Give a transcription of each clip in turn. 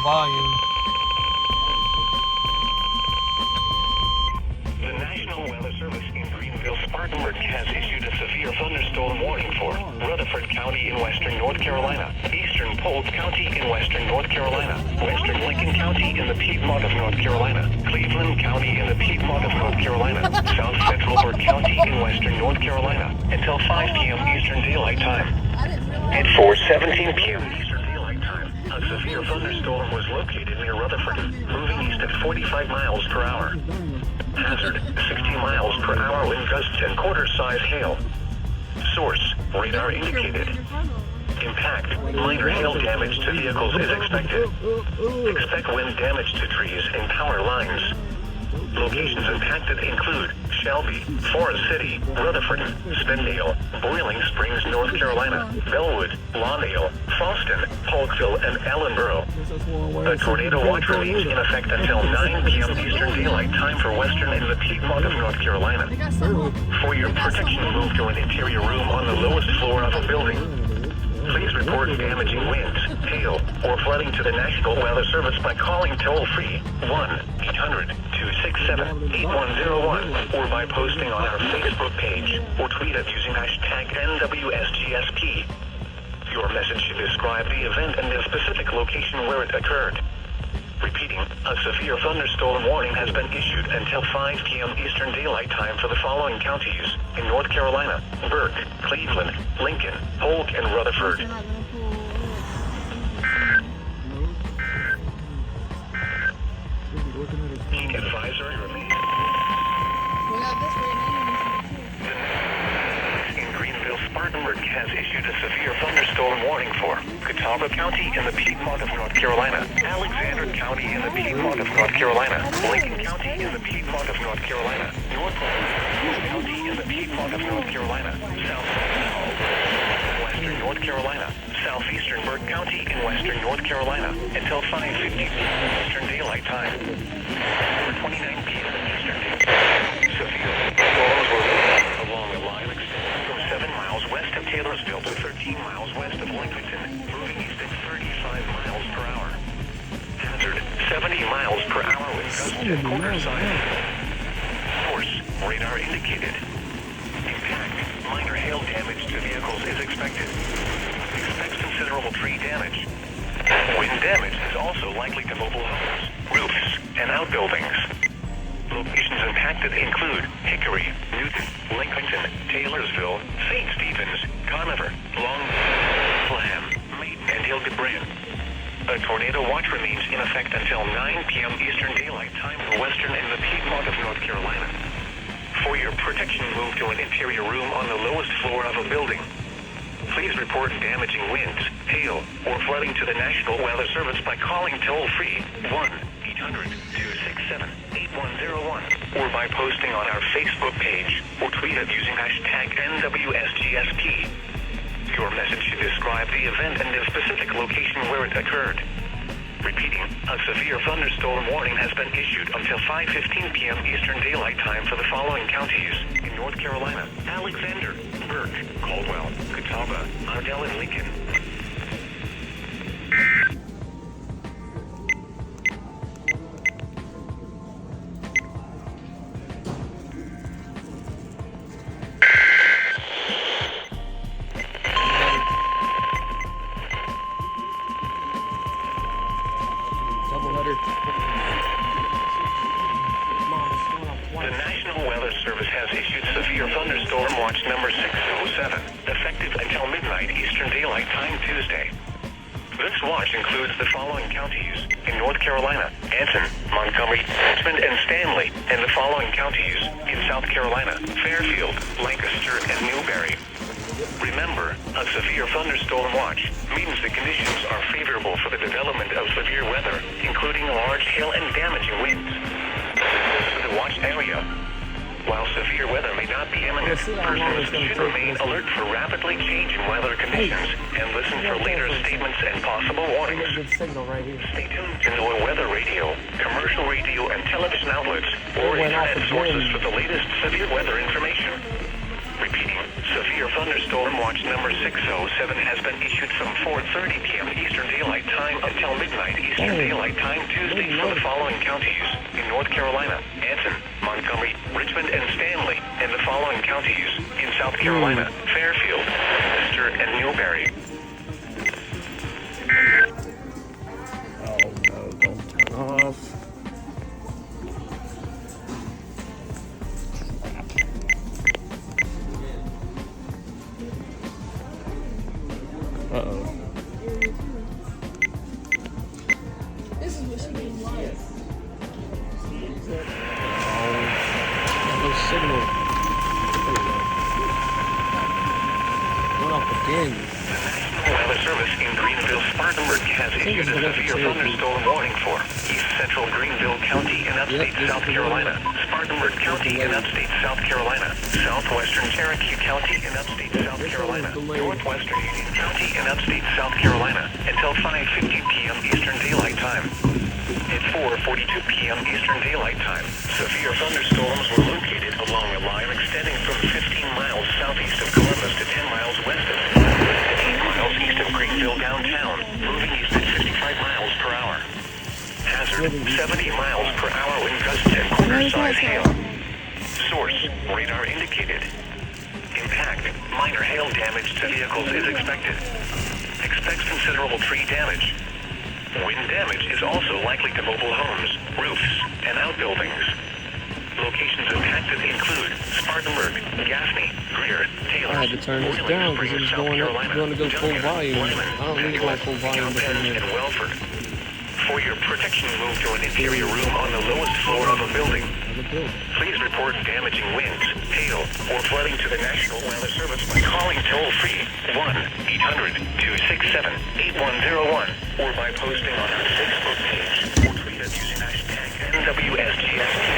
volume. The National Weather Service in Greenville, Spartanburg has issued a severe thunderstorm warning for Rutherford County in western North Carolina, eastern Polk County in western North Carolina, western Lincoln County in the Piedmont of North Carolina, Cleveland County in the Piedmont of North Carolina, south central Burke County in western North Carolina, until 5 p.m. Eastern Daylight Time. At 4:17 p.m. Eastern Daylight Time, a severe thunderstorm was located near Rutherford, moving east at 45 miles per hour. Hazard, 60 miles per hour wind gusts and quarter-size hail. Source, radar indicated. Impact, minor hail damage to vehicles is expected. Expect wind damage to trees and power lines. Locations impacted include Shelby, Forest City, Rutherford, Spindale, Boiling Springs, North Carolina, Bellwood, Lawndale, Fallston, Polkville, and Allenboro. A tornado watch remains in effect until 9 p.m. Eastern Daylight Time for western and the Piedmont of North Carolina. For your protection, move to an interior room on the lowest floor of a building. Please report damaging winds, hail, or flooding to the National Weather Service by calling toll-free 1-800-267-8101 or by posting on our Facebook page or tweet us using hashtag NWSGSP. Your message should describe the event and the specific location where it occurred. Repeating, a severe thunderstorm warning has been issued until 5 p.m. Eastern Daylight Time for the following counties in North Carolina: Burke, Cleveland, Lincoln, Polk, and Rutherford. Heat advisory remains. In Greenville, Spartanburg has issued a severe thunderstorm warning for Catawba County in the Piedmont of North Carolina, Alexander County in the Piedmont of North Carolina, Lincoln County in the Piedmont of North Carolina, North County in the Piedmont of North Carolina, western North Carolina, southeastern Burke County in western North Carolina, until 5:50 Eastern Daylight Time. 29 p.m. Eastern Daylight Time. Severe storms were along a line extending from 7 miles west of Taylorsville to 13 miles west of Lincolnton, moving east at 35 miles per hour. Hazard, 70 miles per hour with gusts and quarter-size. Force, radar indicated. Impact, minor hail damage to vehicles is expected. Expect considerable tree damage. Wind damage is also likely to mobile homes, roofs, and outbuildings. Locations impacted include Hickory, Newton, Lincolnton, Taylorsville, St. Stephen's, Conover, Long, Flam, Maiden, and Hildebrand. A tornado watch remains in effect until 9 p.m. Eastern Daylight Time for western and the Piedmont of North Carolina. For your protection, move to an interior room on the lowest floor of a building. Please report damaging winds, hail, or flooding to the National Weather Service by calling toll-free 1-800-267-8101 or by posting on our Facebook page or tweet us using hashtag NWSGSP. Your message should describe the event and the specific location where it occurred. Repeating, a severe thunderstorm warning has been issued until 5:15 p.m. Eastern Daylight Time for the following counties in North Carolina: Alexander, Burke, Caldwell, Catawba, Ardell, and Lincoln. The National Weather Service has issued severe thunderstorm watch number 607, effective until midnight Eastern Daylight Time Tuesday. This watch includes the following counties in North Carolina: Anson, Montgomery, Richmond, and Stanley, and the following counties in South Carolina: Fairfield, Lancaster, and Newberry. Remember, a severe thunderstorm watch means the conditions are favorable for the development of severe weather, including large hail and damaging winds. The watch area. While severe weather may not be imminent, persons should remain alert for rapidly changing weather conditions and listen for later statements and possible warnings. Stay tuned to our weather radio, commercial radio and television outlets, or internet sources for the latest severe weather information. Repeating, severe thunderstorm watch number 607 has been issued from 4:30 p.m. Eastern Daylight Time until midnight Eastern Daylight Time Tuesday for the following counties: in North Carolina, Anson, Montgomery, Richmond, and Stanley, and the following counties: in South Carolina, Fairfield, Worcester, and Newberry. Oh no, don't turn off. Uh-oh. This is what she means live. No signal. Went off again. Weather Service in Greenville, Spartanburg has issued a severe thunderstorm warning for East Central Greenville County in upstate South Carolina, Spartanburg County in upstate South Carolina, Southwestern Cherokee County in upstate South Carolina, Northwestern Union County in upstate South Carolina until 5:50 p.m. Eastern Daylight Time. At 4:42 p.m. Eastern Daylight Time, severe thunderstorms were located along a line extending from 15 miles southeast of Columbus to 10 miles west of 8 miles east of Greenville downtown, moving east at 55 miles per hour. Hazard, 70 miles per hour wind gusts and quarter-size hail. Source, radar indicated. Impact, minor hail damage to vehicles is expected. Expects considerable tree damage. Wind damage is also likely to mobile homes, roofs, and outbuildings. Locations impacted include Spartanburg, Gaffney, Greer, Taylor, I had to turn this down because it was going up, going to go full volume. I don't need to go full volume with and Welford. For your protection, move to an interior room on the lowest floor of a building. Please report damaging winds, hail, or flooding to the National Weather Service by calling toll-free 1-800-267-8101 or by posting on our Facebook page or tweet us using hashtag NWSGST.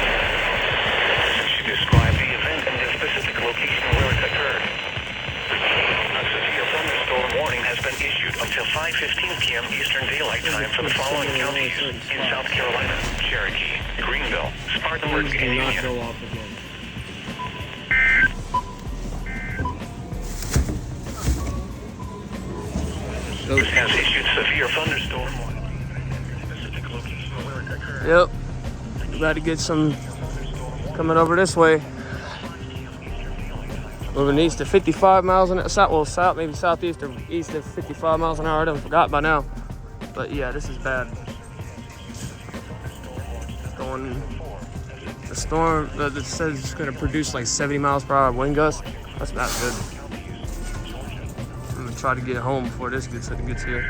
Should describe the event and the specific location where it occurred. A severe thunderstorm warning has been issued until 5:15 p.m. Eastern Daylight Time for the following counties: in South Carolina, Cherokee, Greenville, Spartanburg, and Union. Go off again. This has issued severe thunderstorm warning. Specific location where it occurred. Yep. About to get some coming over this way. Moving east to 55 miles an hour. South, maybe southeast or east of 55 miles an hour. I done forgot by now. But yeah, this is bad. The storm that says it's going to produce like 70 miles per hour wind gust. That's not good. I'm going to try to get home before this gets here.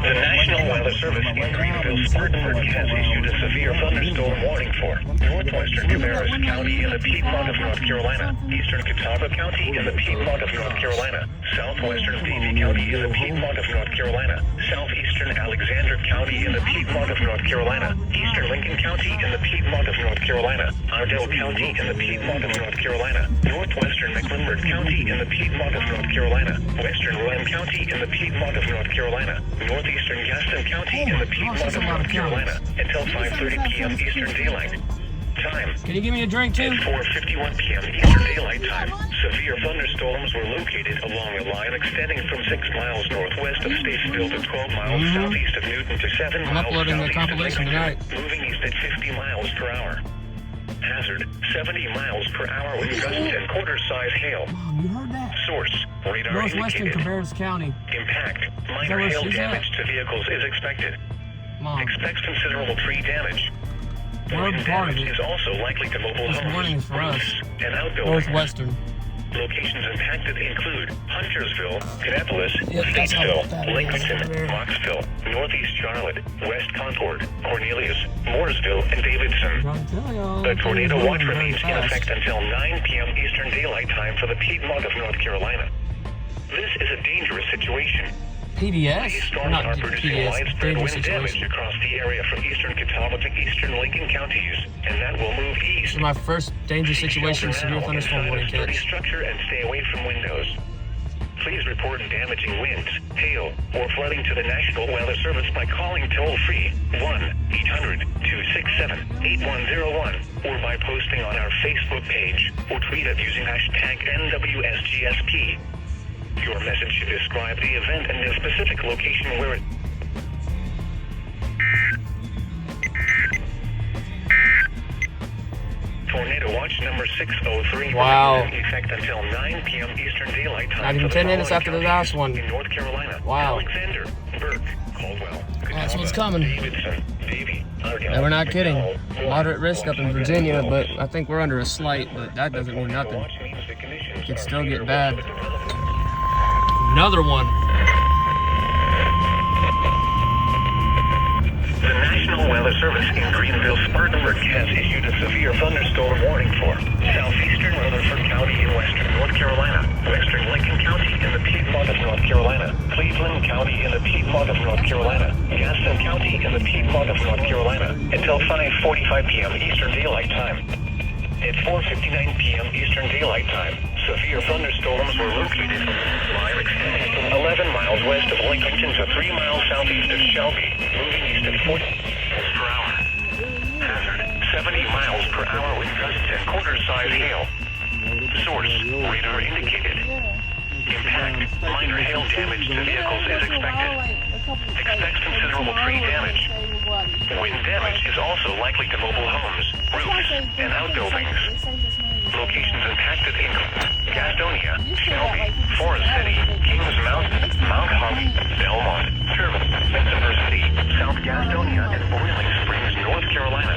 The National Weather Service in Greenville, Spartanburg has issued a severe thunderstorm warning for northwestern Cabarrus County in the Piedmont of North Carolina, eastern Catawba County in the Piedmont of North Carolina, southwestern Davie County in the Piedmont of North Carolina, southeastern Alexander County in the Piedmont of North Carolina, eastern Lincoln County in the Piedmont of North Carolina, Ardell County in the Piedmont of North Carolina, northwestern Mecklenburg County in the Piedmont of North Carolina, western Rowan County in the Piedmont of North Carolina, northeastern Gaston County in the Piedmont of North Carolina until 5:30 p.m. Eastern Daylight Time. Can you give me a drink too? At 4:51 p.m. Eastern Daylight Time, severe thunderstorms were located along a line extending from 6 miles northwest of Statesville to 12 miles southeast of Newton to 7 I'm miles uploading the southeast of compilation Lexington, tonight. moving east at 50 miles per hour. Hazard, 70 miles per hour wind gusts and quarter-size hail. Mom, you heard that? Source, radar Northwestern indicated. Cabarrus County. Impact, minor where hail she's damage at? to vehicles is expected. Mom, Expects considerable tree damage. we're Wind part of damage it. is also likely to mobile This warning homes, is for us. roofs, and outbuildings. Northwestern. Locations impacted include Huntersville, Kannapolis, Yep, that's how Statesville, bad it is Lincolnton, over there. Knoxville, Northeast Charlotte, West Concord, Cornelius, Mooresville, and Davidson. Trying to tell y'all, The tornado things watch moving remains very in fast. effect until 9 p.m. Eastern Daylight Time for the Piedmont of North Carolina. This is a dangerous situation. PDS? These storms Not are producing PDS, widespread dangerous wind damage situation. across the area from eastern Catawba to eastern Lincoln counties, and that will move This east. is my first dangerous Seek situation shelter severe now thunderstorm inside warning, a sturdy kids. structure and stay away from windows. Please report damaging winds, hail, or flooding to the National Weather Service by calling toll-free 1-800-267-8101 or by posting on our Facebook page or tweet it using hashtag NWSGSP. Your message should describe the event and the specific location where it... Tornado watch number 603 Wow. in effect until 9 p.m. Eastern Daylight Time. Not even for the 10 minutes following after the counties last one. In North Carolina. Wow. Alexander, Burke, Caldwell, That's what's Catawba, coming. Davidson, Davie, Argyle, And we're not kidding. McDowell, Moderate risk up in Virginia, but I think we're under a slight, but that doesn't mean nothing. Watch means the conditions Could are still get favorable bad. for the development. Another one. The National Weather Service in Greenville, Spartanburg has issued a severe thunderstorm warning for southeastern Rutherford County in western North Carolina, western Lincoln County in the Piedmont of North Carolina, Cleveland County in the Piedmont of North Carolina, Gaston County in the Piedmont of North Carolina, until 5:45 p.m. Eastern Daylight Time. At 4:59 p.m. Eastern Daylight Time, severe thunderstorms were located extending from 11 miles west of Lincoln to 3 miles southeast of Shelby, moving east at 40 miles per hour. Hazard, 70 miles per hour with gusts and quarter-size hail. Source, radar indicated. Impact, minor hail damage to vehicles is expected. Expect considerable tree damage. Wind damage is also likely to mobile homes, roofs, and outbuildings. Locations impacted include Gastonia, Shelby, Forest City, Kings Mountain, Mount Holly, Belmont, Sherman, Christopher City, South Gastonia, and Boiling Springs, North Carolina.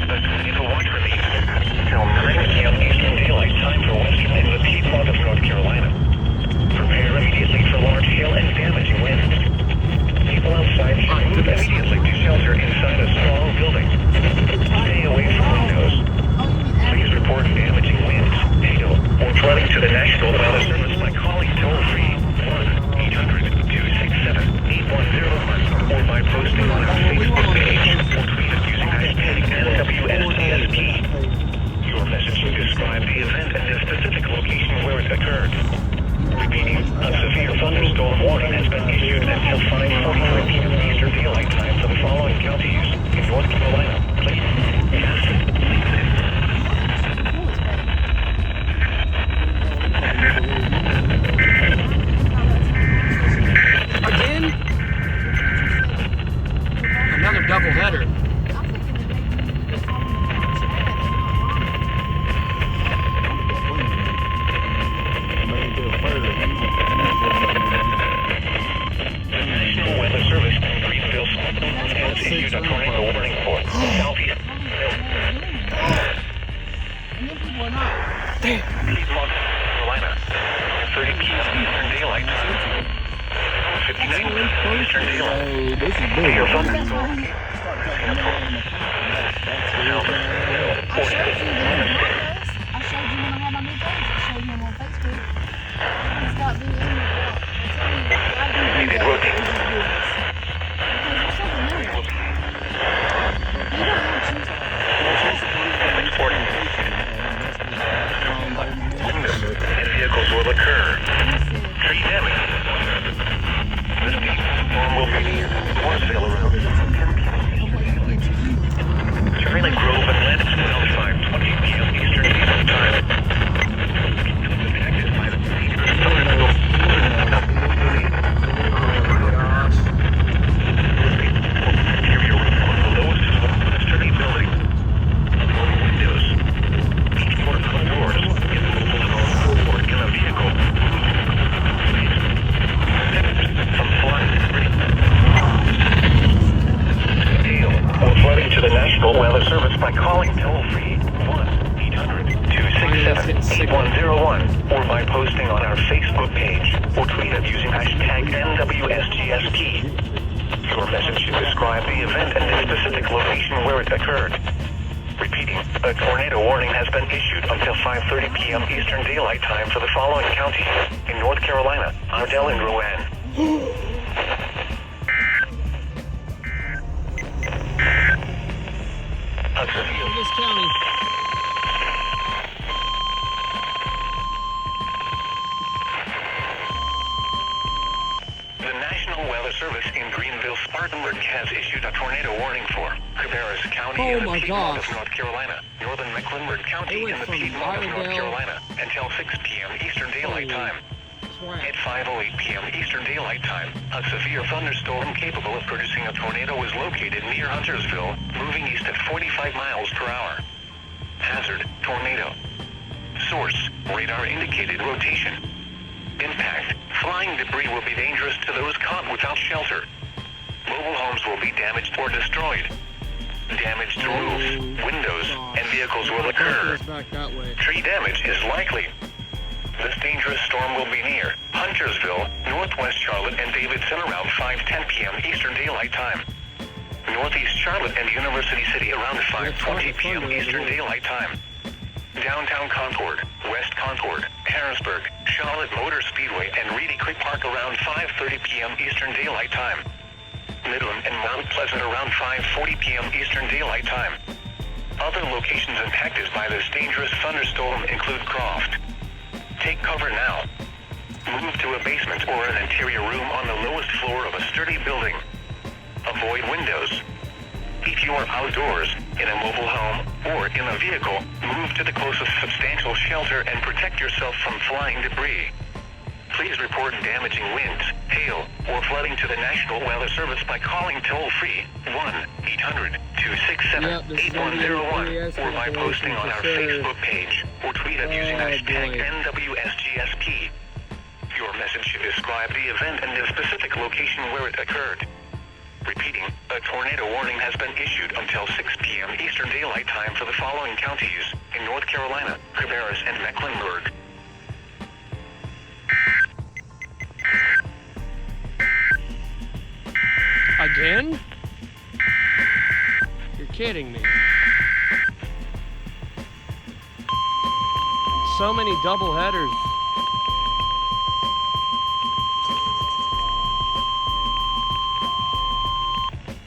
The tornado watch remains until 9 p.m. Eastern Daylight Time for western and the Piedmont of North Carolina. Prepare immediately for large hail and damaging winds. People outside should move immediately to shelter inside a strong building. Stay away from windows. Please report damaging winds, hail, or flooding to the National Weather Service by calling toll-free 1-800-267-8101 or by posting on our Facebook page or tweet it using hashtag NWSGSP. Your message should describe the event and the specific location where it occurred. Repeating, a severe thunderstorm warning has been issued until 5:45 p.m. Eastern Daylight Time for the following counties in North Carolina. Please, Again? Another double header. National Weather Service in Greenville has issued a tornado warning for southeast Piedmont, Carolina, 30 p.m. Eastern Daylight Time. 59 Eastern Daylight. Your thunderstorm. And vehicles will occur. Tree damage. This storm will be for sale around 10 p.m. Charlie Grove Atlantic Style 5:20 p.m. Eastern Daylight Time. Impacted by the thunderstorm. Interior roof on the lowest sturdy building. Windows. Each portion of doors in the mobile home or in a vehicle. From flood. Hail or flooding to the National Weather Service by calling toll-free 1-800-267-8101 or by posting on our Facebook page or tweet it using hashtag NWSGSP. Your message should describe the event and the specific location where it occurred. Repeating, a tornado warning has been issued until 5:30 p.m. Eastern Daylight Time for the following counties in North Carolina, Ardell and Rowan. This county. Service in Greenville, Spartanburg has issued a tornado warning for Cabarrus County Oh in the my Piedmont gosh. of North Carolina, northern Mecklenburg County in the Piedmont of North Carolina, until 6 p.m. Eastern Daylight Time. At 5:08 p.m. Eastern Daylight Time, a severe thunderstorm capable of producing a tornado was located near Huntersville, moving east at 45 miles per hour. Hazard, tornado. Source, radar indicated rotation. Impact, flying debris will be dangerous to those caught without shelter. Mobile homes will be damaged or destroyed. Damage to roofs, windows, and vehicles will occur. Back that way. Tree damage is likely. This dangerous storm will be near Huntersville, Northwest Charlotte, and Davidson around 5:10 p.m. Eastern Daylight Time. Northeast Charlotte and University City around 5:20 p.m. Eastern Daylight Time. Downtown Concord, West Concord, Harrisburg, Charlotte Motor Speedway, and Reedy Creek Park around 5:30 p.m. Eastern Daylight Time. Midland and Mount Pleasant around 5:40 p.m. Eastern Daylight Time. Other locations impacted by this dangerous thunderstorm include Croft. Take cover now. Move to a basement or an interior room on the lowest floor of a sturdy building. Avoid windows. If you are outdoors, in a mobile home, or in a vehicle, move to the closest substantial shelter and protect yourself from flying debris. Please report damaging winds, hail, or flooding to the National Weather Service by calling toll-free 1-800-267-8101 or by posting on our Facebook page or tweet us using hashtag NWSGSP. Your message should describe the event and the specific location where it occurred. Repeating, a tornado warning has been issued until 6 p.m. Eastern Daylight Time for the following counties in North Carolina, Cabarrus, and Mecklenburg. Again? You're kidding me. So many double headers.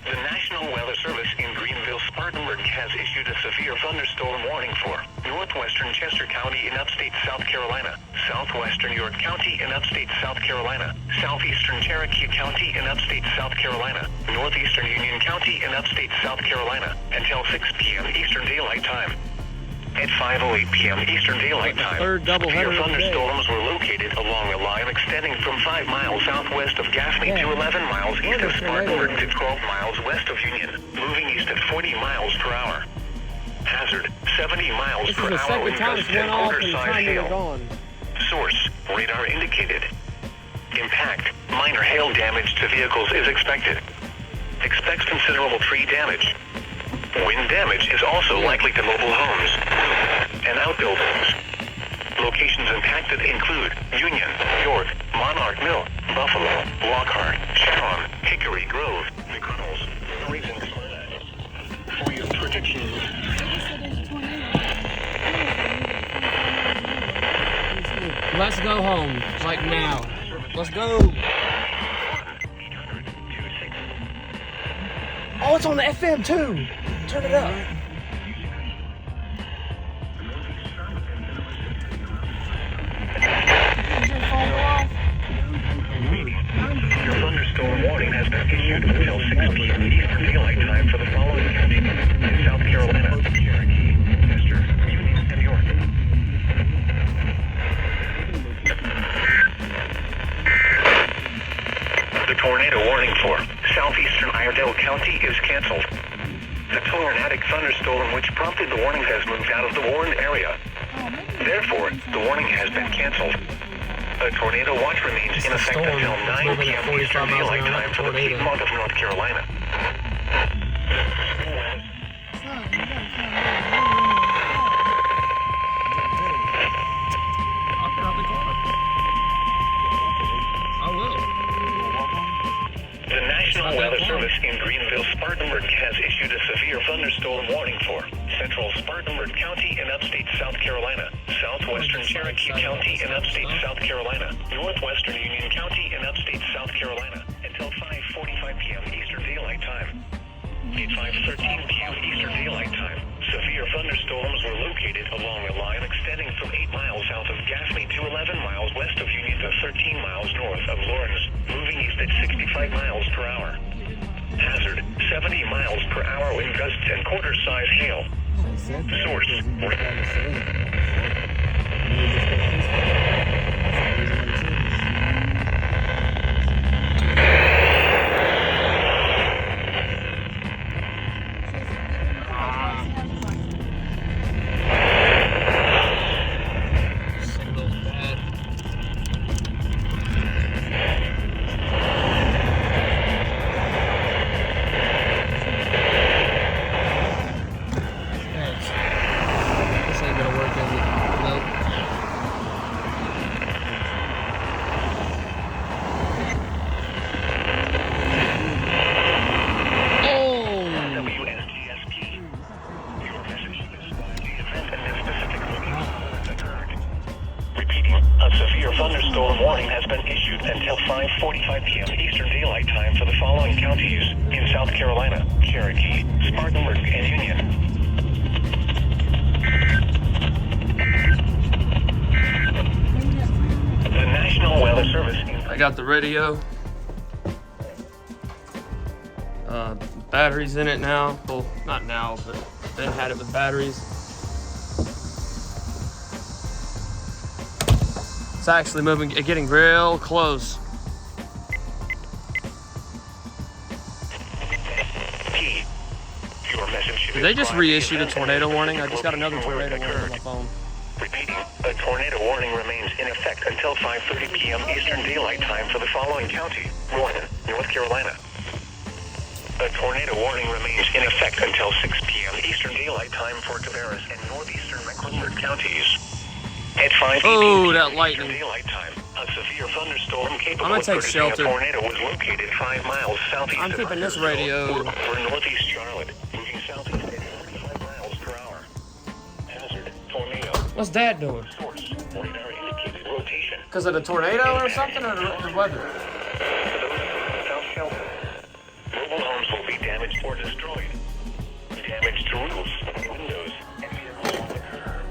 The National Weather Service in Greenville, Spartanburg has issued a severe thunderstorm warning for northwestern Chester County in upstate South Carolina, southwestern York County in upstate South Carolina, southeastern Cherokee County in upstate South Carolina, northeastern Union County in upstate South Carolina, until 6 p.m. Eastern Daylight Time. At 5:08 p.m. Eastern Daylight Time, severe thunderstorms were located along a line extending from 5 miles southwest of Gaffney to 11 miles east of Spartanburg to 12 miles west of Union, moving east at 40 miles per hour. Hazard, 70 miles per hour with gusts and quarter-size hail. Source, radar indicated. Impact, minor hail damage to vehicles is expected. Expects considerable tree damage. Wind damage is also likely to mobile homes and outbuildings. Locations impacted include Union, York, Monarch Mill, Buffalo, Lockhart, Sharon, Hickory Grove, McConnells, Raisins. For your predictions. Let's go home, like now. Let's go. Oh, it's on the FM too. Turn it up. Your thunderstorm warning has been issued until 6 p.m. Eastern Daylight Time for the following counties in South Carolina, Cherokee, Chester, Union, and York. The tornado warning for southeastern Iredell County is canceled. The tornadic thunderstorm which prompted the warning has moved out of the warned area. Therefore, the warning has been canceled. A tornado watch remains in effect until 9 p.m. Eastern Daylight Time for the Piedmont of North Carolina. The National Weather Service in Greenville, Spartanburg has issued a severe thunderstorm warning for central Spartanburg County in upstate South Carolina, southwestern Cherokee County in upstate South Carolina, northwestern Union County in upstate South Carolina, until 5:45 p.m. Eastern Daylight Time. At 5:13 p.m. Eastern Daylight Time, severe thunderstorms were located along a line extending from 8 miles south of Gaffney to 11 miles west of Union to 13 miles north of Lawrence, moving east at 65 miles per hour. Hazard, 70 miles per hour wind gusts and quarter-size hail. Source. Thunderstorm warning has been issued until 5:45 p.m. Eastern Daylight Time for the following counties in South Carolina: Cherokee, Spartanburg, and Union. The National Weather Service. I got the radio. Batteries in it now. Well, not now, but Ben had it with batteries. It's actually moving, getting real close. Did they just reissue the tornado warning? I just got another tornado warning on my phone. Repeating, a tornado warning remains in effect until 5:30 p.m. Eastern Daylight Time for the following county: Warren, North Carolina. A tornado warning remains in effect until 6 p.m. Eastern Daylight Time for Cabarrus and northeastern Mecklenburg counties. At 5 oh, that lightning. Daylight time, a severe thunderstorm capable I'm gonna of take producing shelter. a tornado was located 5 miles southeast I'm of keeping this Huntersville, radio. for northeast Charlotte, moving southeast at 45 miles per hour. Hazard, tornado. What's Dad doing? Source, radar indicated rotation. Because of the tornado or something, or the weather? For those without shelter, mobile homes will be damaged or destroyed. Damage to roofs, windows, and vehicles will occur.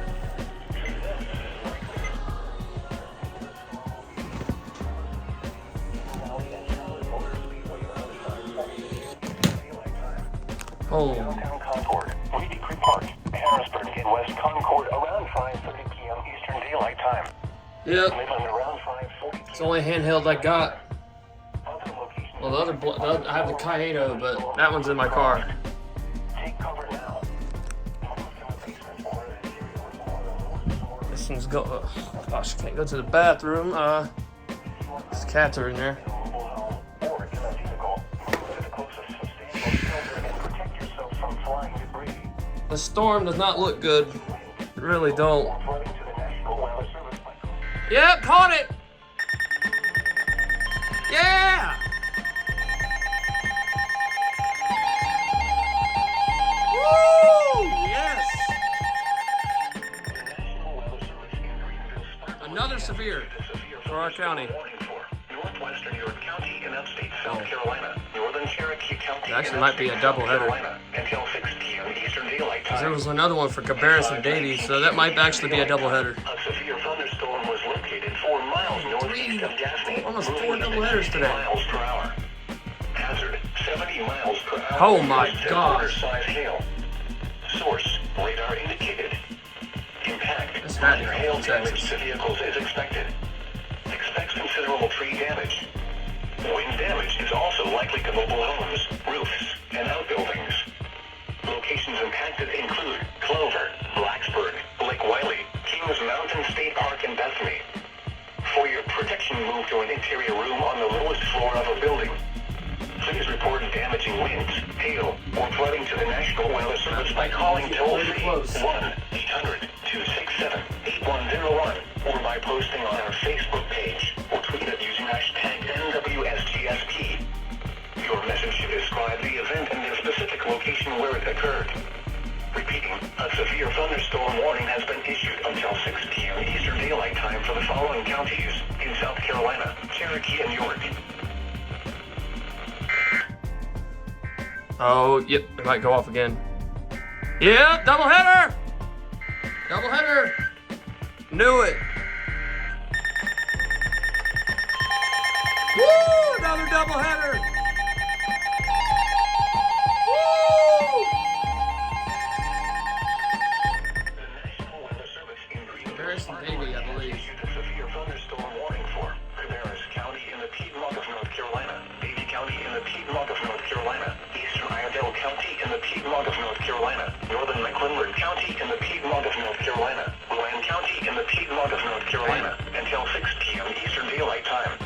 Oh. Downtown Concord, Reedy Creek Park, Harrisburg, and West Concord around 5:30 p.m. Eastern Daylight Time. Yep. Midland around 5:40 It's the only handheld I got. Other locations. Well, the other, I have the Kaito, but that one's in my car. Take cover now. This one's go. Gosh, I can't go to the bathroom. These cats are in there. Or in a vehicle, move to the closest substantial shelter and protect yourself from flying debris. The storm does not look good. It really don't. Running to the National Weather Service. Yep, caught it. Yeah. Woo! Yes. Another severe for our county. Northwestern York County in upstate South Carolina, northern Cherokee County. It actually might be a doubleheader. Until 6 p.m. Eastern Daylight There Time. was another one for Cabarrus and Davies, so that might actually be a doubleheader. A severe thunderstorm was located 4 miles northeast of Gaffney. Almost 4 moving at doubleheaders 60 today. miles per hour. Hazard, 70 miles per hour. Oh my Gusts and gosh. quarter-size hail. Source, radar indicated. Impact, That's bad. minor hail damage Texas. to vehicles is expected. Expect considerable tree damage. Wind damage is also likely to mobile homes, roofs, and outbuildings. Locations impacted include Clover, Blacksburg, Lake Wiley, Kings Mountain State Park, and Bethany. For your protection, move to an interior room on the lowest floor of a building. Please report damaging winds, hail, or flooding to the National Weather Service by calling toll-free 1-800-267-8101 or by posting on our Facebook page or tweet it using hashtag NWSGSP. Your message should describe the event and the specific location where it occurred. Repeating, a severe thunderstorm warning has been issued until 6 p.m. Eastern Daylight Time for the following counties in South Carolina, Cherokee, and York. Oh, yep, it might go off again. Yep, doubleheader! Doubleheader! Knew it! Woo! another doubleheader. Harrison Baby, I believe. Issued a severe thunderstorm warning for Cabarrus County in the Piedmont of North Carolina, Davie County in the Piedmont of North Carolina, Eastern Iredell County in the Piedmont of North Carolina, Northern Mecklenburg County in the Piedmont of North Carolina, Rowan County in the Piedmont of North Carolina, until 6 p.m. Eastern Daylight Time.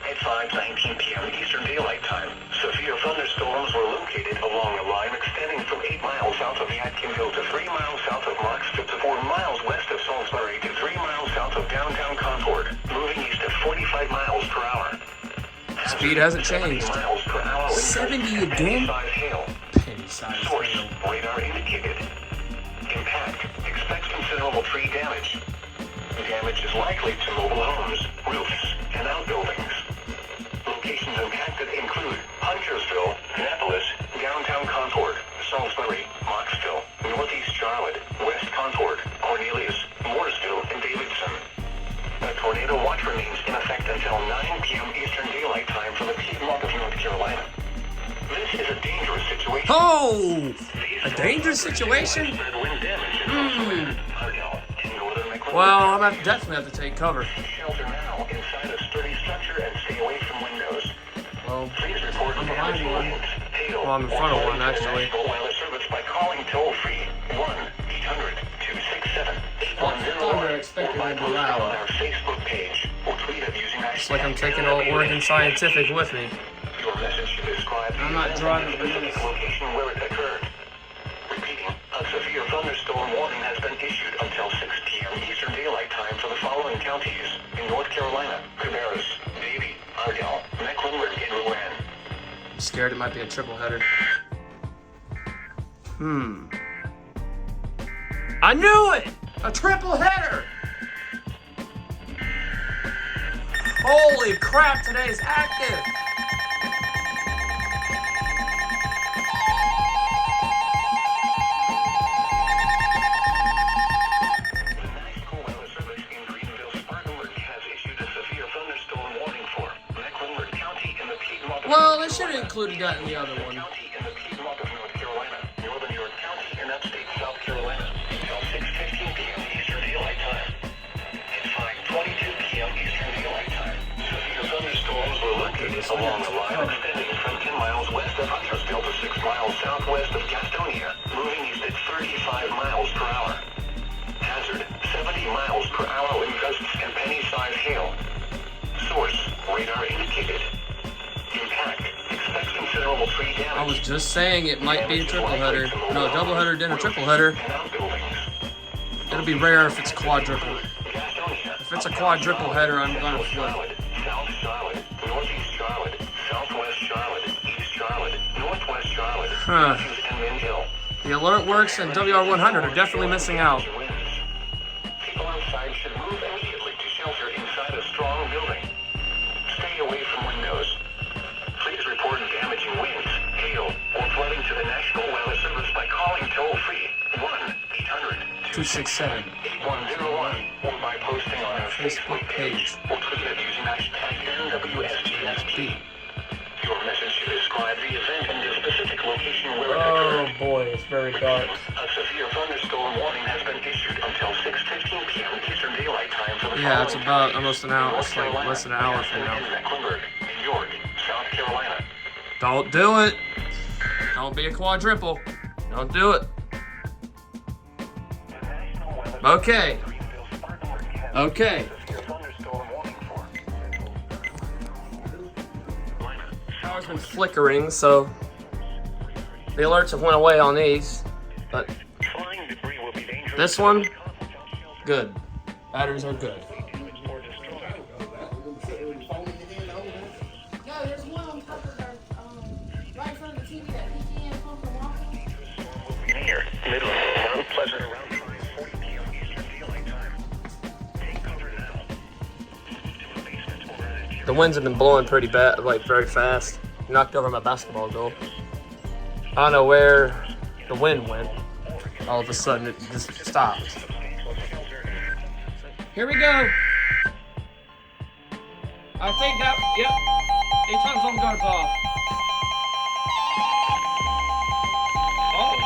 At 5:19 p.m. Eastern Daylight Time, severe thunderstorms were located along a line extending from 8 miles south of Yadkinville to 3 miles south of Marksville to 4 miles west of Salisbury to 3 miles south of downtown Concord, moving east at 45 miles per hour. Speed hasn't changed. 70 miles per hour. 70 again? Penny-sized hail. Penny-sized Source, hail. radar indicated. Impact, expects considerable tree damage. Damage is likely to mobile homes, roofs, and outbuildings. Locations impacted include Huntersville, Annapolis, downtown Concord, Salisbury, Marksville, Northeast Charlotte, West Concord, Cornelius, Mooresville, and Davidson. A tornado watch remains in effect until 9 p.m. Eastern Daylight Time for the Piedmont of North Carolina. This is a dangerous situation. Oh! A dangerous situation? Well, I'm definitely have to take cover. Shelter now inside a sturdy structure and stay away from windows. Well, Please report I'm behind damaging one. winds, hail, Well, I'm in front of or one, actually. National Wireless Service by calling toll-free 1-800-267-8101 they're expecting or by to be posting loud. on our Facebook page or tweet it using It's like I'm taking old Oregon Scientific with me. Your message should describe the I'm not event driving and the specific this. location where it occurred. Repeating, a severe thunderstorm warning has been issued until 6 p.m. Eastern Daylight Time for the following counties in North Carolina: Cabarrus, Davie, Iredell, Mecklenburg, and Rowan. I'm scared it might be a triple header. I knew it! A triple header! Holy crap, today is active! The National Weather Service in Greenville, Spartanburg has issued a severe thunderstorm warning for Mecklenburg County in the Piedmont of Well, they North should have Carolina, included that in the other one. County in the Piedmont of North Carolina, Northern York County in upstate South Carolina, until 6:15 p.m. Eastern Daylight Time. At 5:22 p.m. Eastern Daylight Time, severe thunderstorms were located along the line extending from 10 miles west of Huntersville to 6 miles southwest of Gastonia, moving east at 35 miles per hour. Hazard, 70 miles per hour wind gusts and penny-sized hail. Source, radar indicated. Impact, expects considerable tree damage. I was just saying it might be a triple header. No, a double header, then a triple header. It'll be rare if it's quadruple. If it's a quadruple header, I'm gonna flip. South Charlotte, Northeast Charlotte, Southwest Charlotte, East Charlotte, Northwest Charlotte, Huh. Matthews and Mint Hill. The Alert Works and WR100 are definitely missing out. People outside should move immediately to shelter inside a strong building. Stay away from windows. Please report damaging winds, hail, or flooding to the National Weather Service by calling toll-free 1-800-267-8101 or by posting on our Facebook page or tweet it using hashtag NWSGSP. Your message should describe the event and the specific location where it occurred. Oh boy, it's very dark. A severe thunderstorm warning has been issued until 6:15 p.m. Eastern Daylight Time for the Yeah, it's following about counties almost an hour. in North It's like Carolina, less than an hour from Gaston now. and Mecklenburg, New York, South Carolina. Don't do it. Don't be a quadruple. Don't do it. Okay. Okay. Power's been flickering, so the alerts have went away on these, but this one, good. Batteries are good. Yo, there's one on top of our, right in front of the TV that he can't come from off. Near Midland, Mount Pleasant, around 5:40 p.m. Eastern Daylight Time. Take cover now. To a basement or an attic. The winds have been blowing pretty bad, like very fast. Knocked over my basketball goal. I don't know where the wind went. All of a sudden, it just stopped. Here we go. I think that, Anytime zone guard's off. Oh.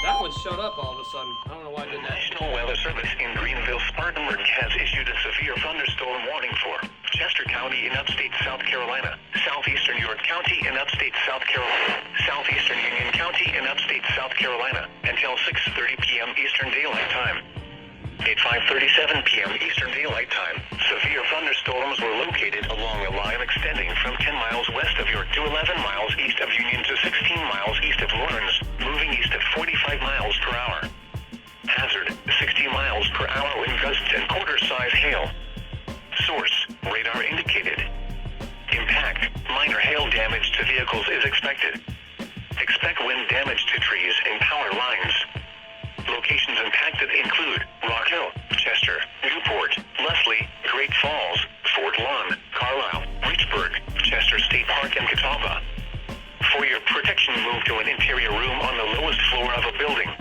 That one shut up all of a sudden. I don't know why I did that. National Weather Service in Greenville, Spartanburg has issued a severe thunderstorm warning for Chester County in upstate South Carolina, southeastern York County in upstate South Carolina, southeastern Union County in upstate South Carolina until 6:30 p.m. Eastern Daylight Time. At 5:37 p.m. Eastern Daylight Time, severe thunderstorms were located along a line extending from 10 miles west of York to 11 miles east of Union to 16 miles east of Lawrence, moving east at 45 miles per hour. Hazard, 60 miles per hour wind gusts and quarter-size hail. Source, radar indicated. Impact, minor hail damage to vehicles is expected. Expect wind damage to trees and power lines. Locations impacted include Rock Hill, Chester, Newport, Leslie, Great Falls, Fort Lawn, Carlisle, Richburg, Chester State Park, and Catawba. For your protection, move to an interior room on the lowest floor of a building.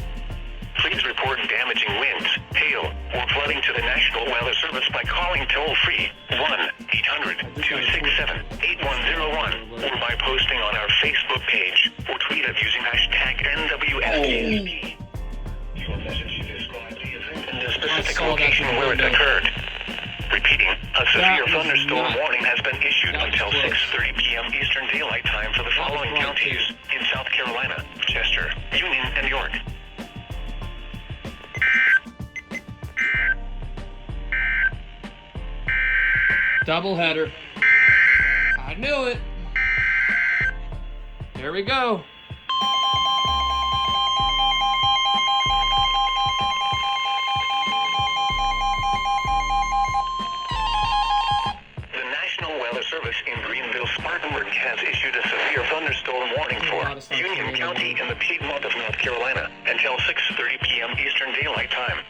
Please report damaging winds, hail, or flooding to the National Weather Service by calling toll-free 1-800-267-8101 or by posting on our Facebook page or tweet us using hashtag NWSGSP. Your message should describe the event and the specific location where it occurred. Repeating, a severe thunderstorm warning has been issued until 6:30 p.m. Eastern Daylight Time for the following counties in South Carolina, Chester, Union, and York. Doubleheader. I knew it. Here we go. Service in Greenville, Spartanburg has issued a severe thunderstorm warning for Union County in the Piedmont of North Carolina until 6:30 p.m. Eastern Daylight Time.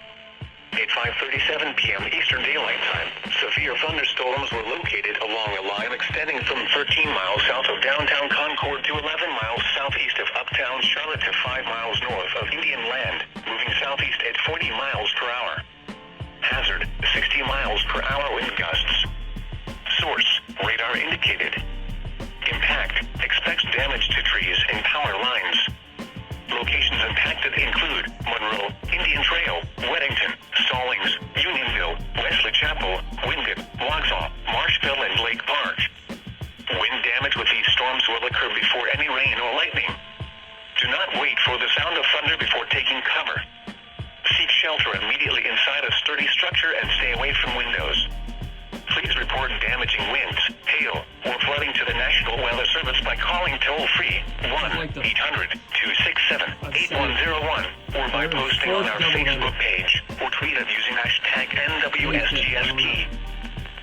At 5:37 p.m. Eastern Daylight Time, severe thunderstorms were located along a line extending from 13 miles south of downtown Concord to 11 miles southeast of uptown Charlotte to 5 miles north of Indian Land, moving southeast at 40 miles per hour. Hazard, 60 miles per hour wind gusts. Source, radar indicated. Impact, expects damage to trees and power lines. Locations impacted include Monroe, Indian Trail, Weddington, Stallings, Unionville, Wesley Chapel, Wingate, Waxhaw, Marshville, and Lake Park. Wind damage with these storms will occur before any rain or lightning. Do not wait for the sound of thunder before taking cover. Seek shelter immediately inside a sturdy structure and stay away from windows. Please report damaging winds, hail, or flooding to the National Weather Service by calling toll-free 1-800-267-8101 or by posting on our Facebook page or tweet us using hashtag NWSGSP.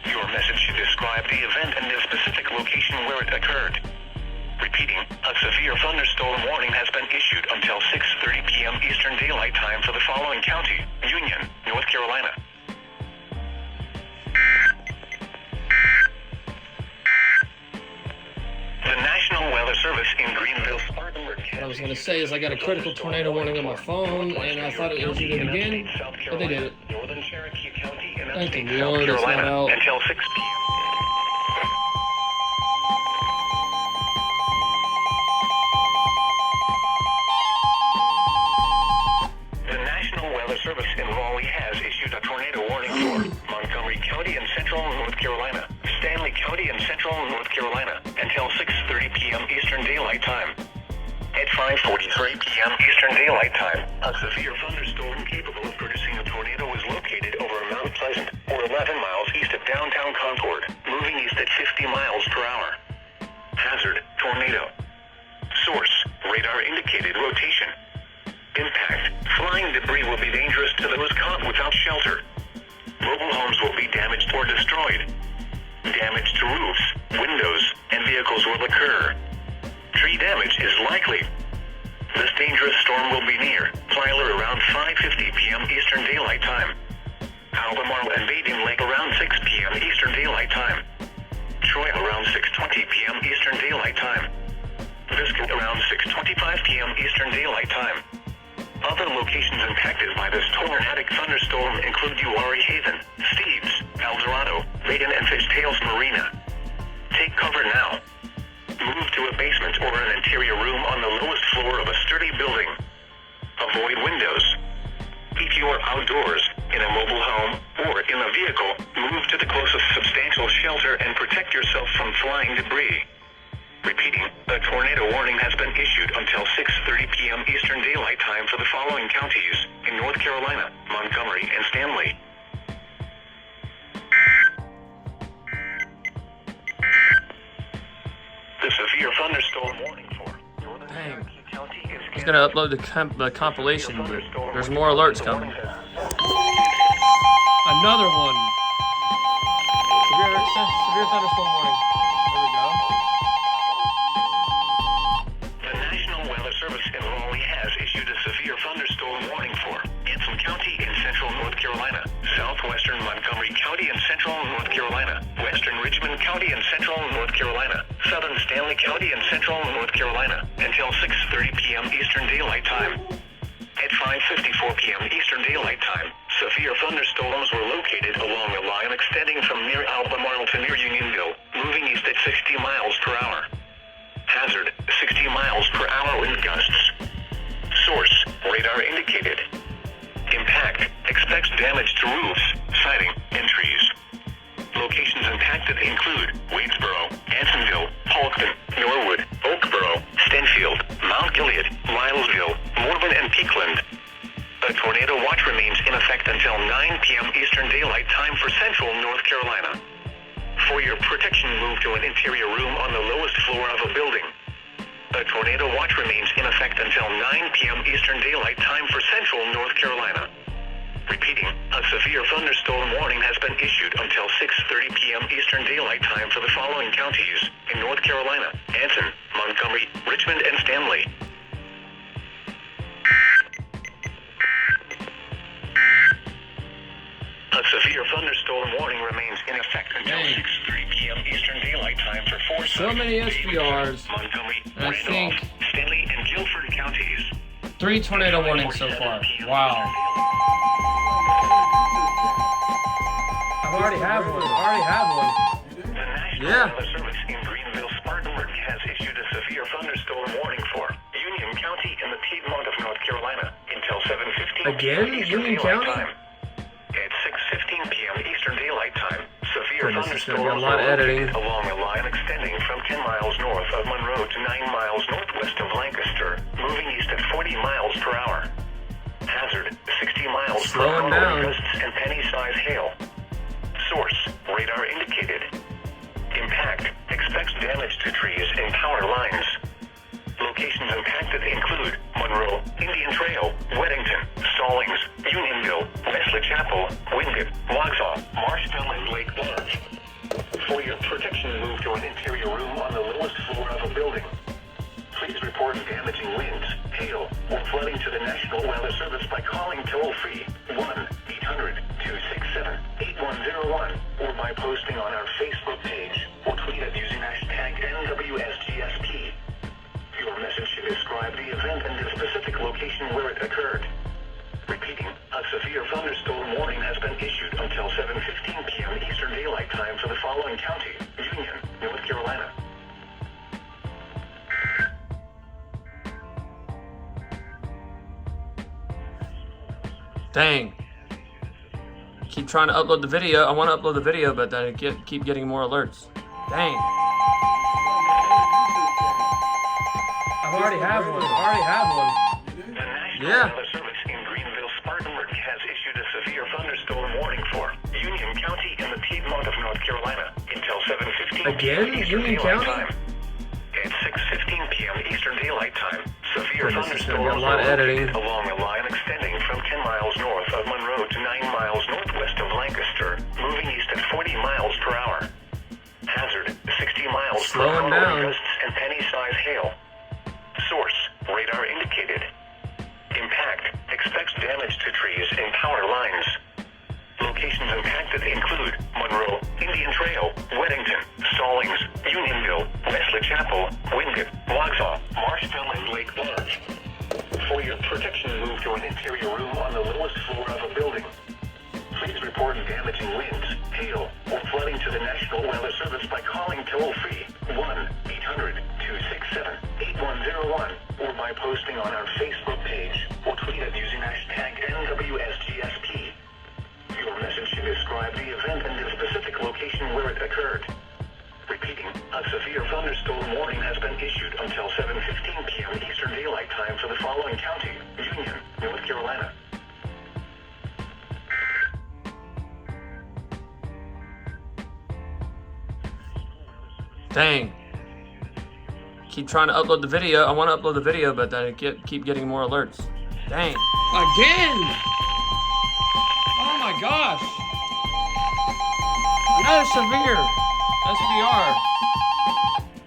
Your message should describe the event and the specific location where it occurred. Repeating, a severe thunderstorm warning has been issued until 6:30 p.m. Eastern Daylight Time for the following county, Union, North Carolina. The National Weather Service in Greenville, Spartanburg. What I was going to say is I got a critical tornado warning on my phone, and I thought it would do it again, but they did it. Northern Cherokee County in Thank upstate the South Lord, it's not Carolina out. until 6 p.m. The National Weather Service in Raleigh has issued a tornado warning for Montgomery County in central North Carolina, Stanley County in central North Carolina until 6:30 p.m. Eastern Daylight Time. At 5:43 p.m. Eastern Daylight Time, a severe thunderstorm capable of producing a tornado is located over Mount Pleasant, or 11 miles east of downtown Concord, moving east at 50 miles per hour. Hazard, tornado. Source, radar indicated rotation. Impact, flying debris will be dangerous to those caught without shelter. Mobile homes will be damaged or destroyed. Damage to roofs, windows, and vehicles will occur. Tree damage is likely. This dangerous storm will be near Tyler around 5:50 p.m. Eastern Daylight Time. Albemarle and Baden Lake around 6 p.m. Eastern Daylight Time. Troy around 6:20 p.m. Eastern Daylight Time. Biscuit around 6:25 p.m. Eastern Daylight Time. Other locations impacted by this tornadic thunderstorm include Uwharrie Haven, Steves, El Dorado, Baden and Fishtails Marina. Take cover now. Move to a basement or an interior room on the lowest floor of a sturdy building. Avoid windows. If you are outdoors, in a mobile home, or in a vehicle, move to the closest substantial shelter and protect yourself from flying debris. Repeating, a tornado warning has been issued until 6:30 p.m. Eastern Daylight Time for the following counties in North Carolina, Montgomery, and Stanley. The severe thunderstorm warning for Northern Cherokee County is He's gonna upload the compilation, but there's more alerts coming. Another one. Severe thunderstorm warning. There we go. The National Weather Service in Raleigh has issued a severe thunderstorm warning for Anson County in central North Carolina, southwestern Montgomery County in central North Carolina, western Richmond County in central North Carolina, southern Stanley County in central North Carolina, until 6:30 p.m. Eastern Daylight Time. At 5:54 p.m. Eastern Daylight Time, severe thunderstorms were located along a line extending from near Albemarle to near Unionville, moving east at 60 miles per hour. Hazard, 60 miles per hour wind gusts. Source, radar indicated. Impact, expects damage to roofs, siding, and trees. Locations impacted include Wadesboro, Ansonville, Polkton, Norwood, Oakboro, Stenfield, Mount Gilead, Milesville, Morven, and Peakland. A tornado watch remains in effect until 9 p.m. Eastern Daylight Time for central North Carolina. For your protection, move to an interior room on the lowest floor of a building. A tornado watch remains in effect until 9 p.m. Eastern Daylight Time for central North Carolina. Repeating, a severe thunderstorm warning has been issued until 6:30 p.m. Eastern Daylight Time for the following counties in North Carolina: Anson, Montgomery, Richmond, and Stanley. A severe thunderstorm warning remains in effect until 6:30 p.m. Eastern Daylight Time for four So many SVRs. Montgomery, And I think Randolph, Stanley, and Guilford counties. 3 tornado warnings so far. Wow. I already have one. The National Yeah. Weather Service in Greenville, Spartanburg has issued a severe thunderstorm warning for Union County in the Piedmont of North Carolina until 7:15 Again? p.m. Eastern Union Daylight County? Time. At 6:15 p.m. Eastern Daylight Time, severe Goodness, this is gonna thunderstorms be a lot of are editing. located along a line extending from 10 miles north of Monroe to 9 miles northwest of Lancaster, moving east at 40 miles per hour. Hazard, 60 miles per Slowing hour down. wind gusts and penny-size hail. Source, radar indicated. Impact, expects damage to trees and power lines. Locations impacted include Monroe, Indian Trail, Weddington, Stallings, Unionville, Wesley Chapel, Wingate, Waxhaw, Marshville, and Lake Blanche. For your protection, move to an interior room on the lowest floor of a building. Please report damaging winds, hail, or flooding to the National Weather Service by calling toll-free 1-800-267-8101 or by posting on our Facebook page or tweet us using hashtag NWSGSP. Your message should describe the event and the specific location where it occurred. Repeating, a severe thunderstorm warning has been issued until 7:15 p.m. Eastern Daylight Time for the following county: Union, North Carolina. Dang. Keep trying to upload the video. I want to upload the video, but I keep getting more alerts. Dang. I already have one. The National Yeah. Weather Service in Greenville, Spartanburg has issued a severe thunderstorm warning for Union County in the Piedmont of North Carolina until 7:15 Again? p.m. Eastern Union Daylight County? Time. At 6:15 p.m. Eastern Daylight Time, severe Goodness, this is gonna be a thunderstorms lot are of editing. located along a line extending from 10 miles north of Monroe to 9 miles northwest of Lancaster, moving east at 40 miles per hour. Hazard, 60 miles per Slowing hour down. wind gusts and penny-size hail. Source, radar indicated. Impact, expects damage to trees and power lines. Locations impacted include Monroe, Indian Trail, Weddington, Stallings, Unionville, Wesley Chapel, Wingate, Waxhaw, Marshville, and Lake Blanche. For your protection, move to an interior room on the lowest floor of a building. Please report damaging winds, hail, or flooding to the National Weather Service by calling toll-free Dang. Keep trying to upload the video. I want to upload the video, but I keep getting more alerts. Dang. Again! Oh my gosh. Another severe SVR.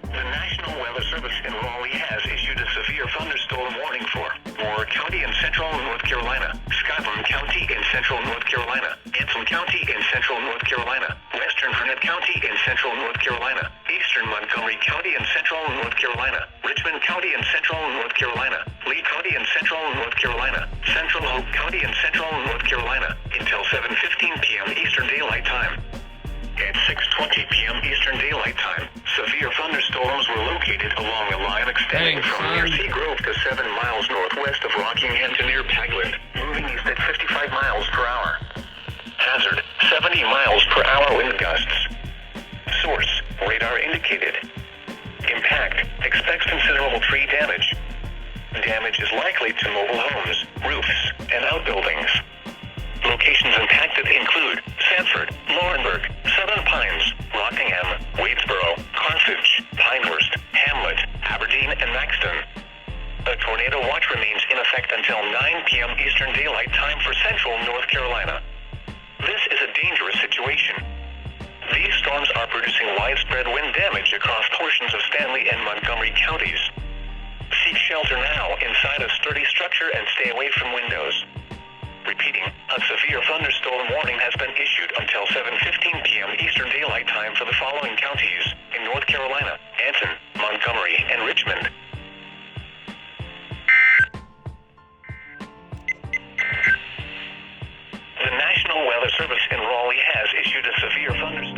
The National Weather Service in Raleigh has issued a severe thunderstorm warning for Moore County in central North Carolina, Scotland County in central North Carolina, Antrim County in central North Carolina, Western Harnett County in central North Carolina, Eastern Montgomery County in central North Carolina, Richmond County in central North Carolina, Lee County in central North Carolina, Central Hope County in central North Carolina, until 7:15 p.m. Eastern Daylight Time. At 6:20 p.m. Eastern Daylight Time, severe thunderstorms were located along a line extending from near Seagrove to 7 miles northwest of Rockingham to near Pagland, moving east at 55 miles per hour. Hazard, 70 miles per hour wind gusts. Source, radar indicated. Impact, expects considerable tree damage. Damage is likely to mobile homes, roofs, and outbuildings. Locations impacted include Sanford, Laurinburg, Southern Pines, Rockingham, Wadesboro, Carthage, Pinehurst, Hamlet, Aberdeen, and Maxton. A tornado watch remains in effect until 9 p.m. Eastern Daylight Time for central North Carolina. This is a dangerous situation. These storms are producing widespread wind damage across portions of Stanley and Montgomery counties. Seek shelter now inside a sturdy structure and stay away from windows. Repeating, a severe thunderstorm warning has been issued until 7:15 p.m. Eastern Daylight Time for the following counties in North Carolina: Anson, Montgomery, and Richmond. The National Weather Service in Raleigh has issued a severe thunderstorm